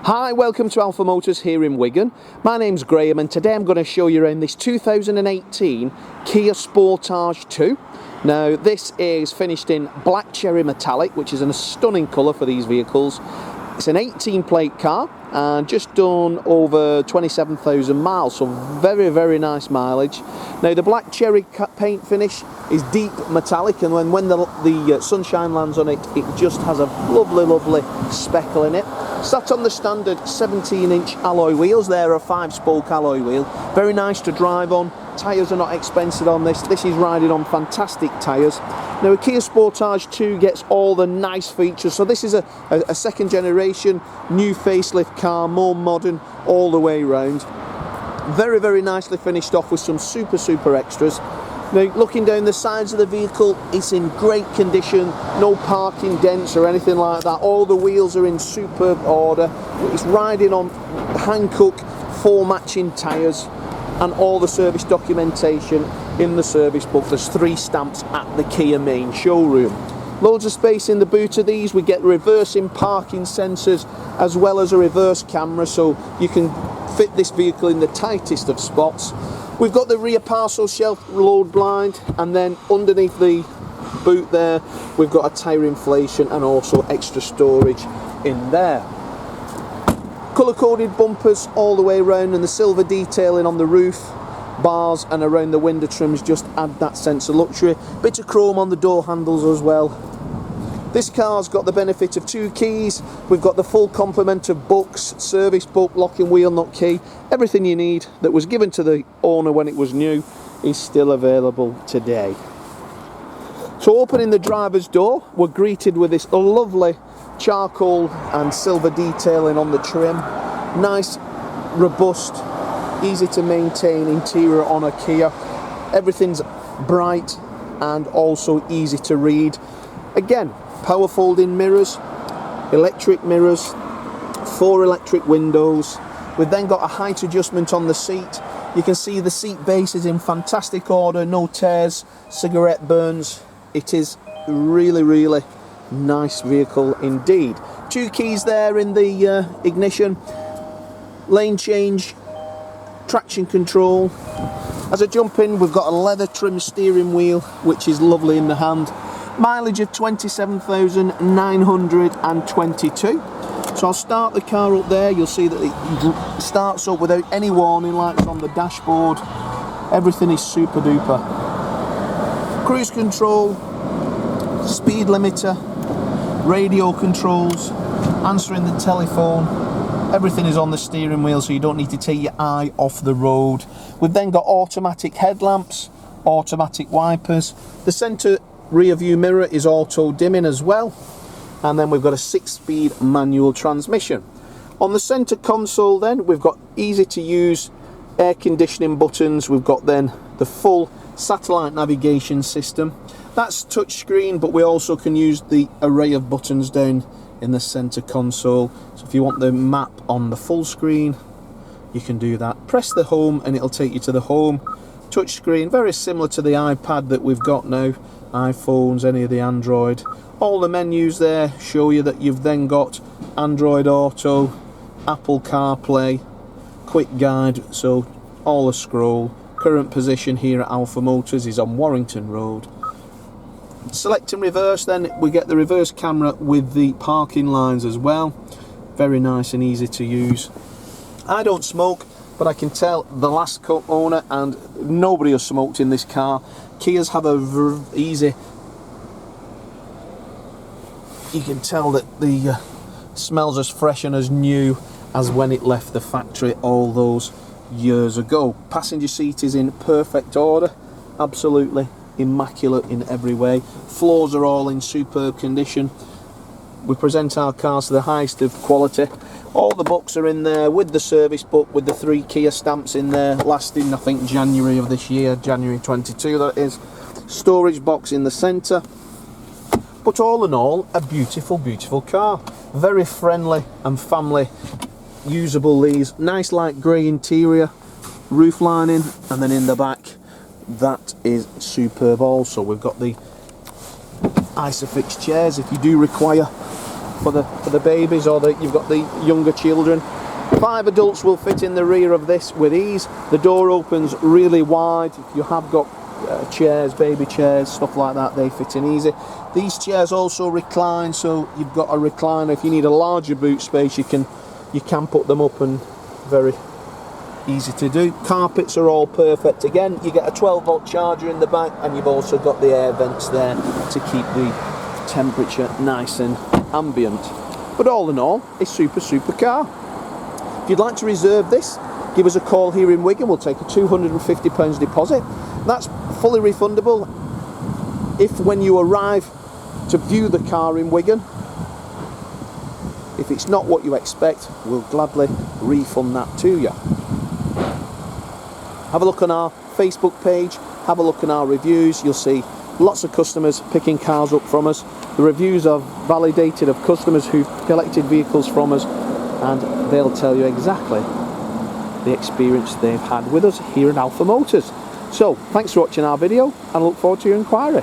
Hi, welcome to Alpha Motors here in Wigan. My name's Graham and today I'm going to show you around this 2018 Kia Sportage 2. Now this is finished in black cherry metallic, which is a stunning colour for these vehicles. It's an 18 plate car and just done over 27,000 miles, so very nice mileage. Now the black cherry paint finish is deep metallic, and when the sunshine lands on it, it just has a lovely speckle in it. Sat on the standard 17-inch alloy wheels. They're a 5-spoke alloy wheel. Very nice to drive on. Tyres are not expensive on this. This is riding on fantastic tyres. Now a Kia Sportage 2 gets all the nice features. So this is a second generation, new facelift car, more modern all the way round. Very nicely finished off with some super extras. Now looking down the sides of the vehicle, it's in great condition, no parking dents or anything like that. All the wheels are in superb order. It's riding on Hankook 4 matching tyres and all the service documentation in the service book. There's 3 stamps at the Kia main showroom. Loads of space in the boot of these. We get reversing parking sensors as well as a reverse camera, so you can fit this vehicle in the tightest of spots. We've got the rear parcel shelf load blind, and then underneath the boot there we've got a tyre inflation and also extra storage in there. Colour coded bumpers all the way around, and the silver detailing on the roof bars and around the window trims just add that sense of luxury. Bit of chrome on the door handles as well. This car's got the benefit of 2 keys. We've got the full complement of books, service book, locking wheel nut key. Everything you need that was given to the owner when it was new is still available today. So opening the driver's door, we're greeted with this lovely charcoal and silver detailing on the trim. Nice, robust, easy to maintain interior on a Kia. Everything's bright and also easy to read. Again, power folding mirrors, electric mirrors, 4 electric windows. We've then got a height adjustment on the seat. You can see the seat base is in fantastic order, no tears, cigarette burns. It is really nice vehicle indeed. 2 keys there in the ignition, lane change, traction control. As I jump in, we've got a leather trim steering wheel, which is lovely in the hand. Mileage of 27,922. So I'll start the car up there. You'll see that it starts up without any warning lights on the dashboard. Everything is super duper. Cruise control, speed limiter, radio controls, answering the telephone. Everything is on the steering wheel, so you don't need to take your eye off the road. We've then got automatic headlamps, automatic wipers. The centre rear view mirror is auto dimming as well, and then we've got a 6-speed manual transmission. On the centre console then we've got easy to use air conditioning buttons. We've got then the full satellite navigation system. That's touchscreen, but we also can use the array of buttons down in the centre console. So if you want the map on the full screen, you can do that. Press the home and it'll take you to the home. Touchscreen, very similar to the iPad that we've got now, iPhones, any of the Android. All the menus there show you that you've then got Android Auto, Apple CarPlay, quick guide, so all the scroll. Current position here at Alpha Motors is on Warrington Road. Select and reverse, then we get the reverse camera with the parking lines as well. Very nice and easy to use. I don't smoke, but I can tell the last owner and nobody has smoked in this car. Kias have a easy, you can tell that the smells as fresh and as new as when it left the factory all those years ago. Passenger seat is in perfect order, absolutely immaculate in every way. Floors are all in superb condition. We present our cars to the highest of quality. All the books are in there with the service book, with the 3 Kia stamps in there, lasting I think January of this year, January 22 that is. Storage box in the centre. But all in all, a beautiful car. Very friendly and family usable these. Nice light grey interior, roof lining, and then in the back, that is superb also. We've got the ISOFIX chairs if you do require for the babies, or you've got the younger children. 5 adults will fit in the rear of this with ease. The door opens really wide. If you have got chairs, baby chairs, stuff like that, they fit in easy. These chairs also recline, so you've got a recliner. If you need a larger boot space, you can put them up, and very easy to do. Carpets are all perfect. Again, you get a 12-volt charger in the back, and you've also got the air vents there to keep the temperature nice and ambient. But all in all, a super car. If you'd like to reserve this, give us a call here in Wigan. We'll take a £250 deposit. That's fully refundable if, when you arrive to view the car in Wigan, if it's not what you expect, we'll gladly refund that to you. Have a look on our Facebook page, have a look on our reviews. You'll see lots of customers picking cars up from us. The reviews are validated of customers who've collected vehicles from us, and they'll tell you exactly the experience they've had with us here at Alpha Motors. So, thanks for watching our video, and I look forward to your inquiry.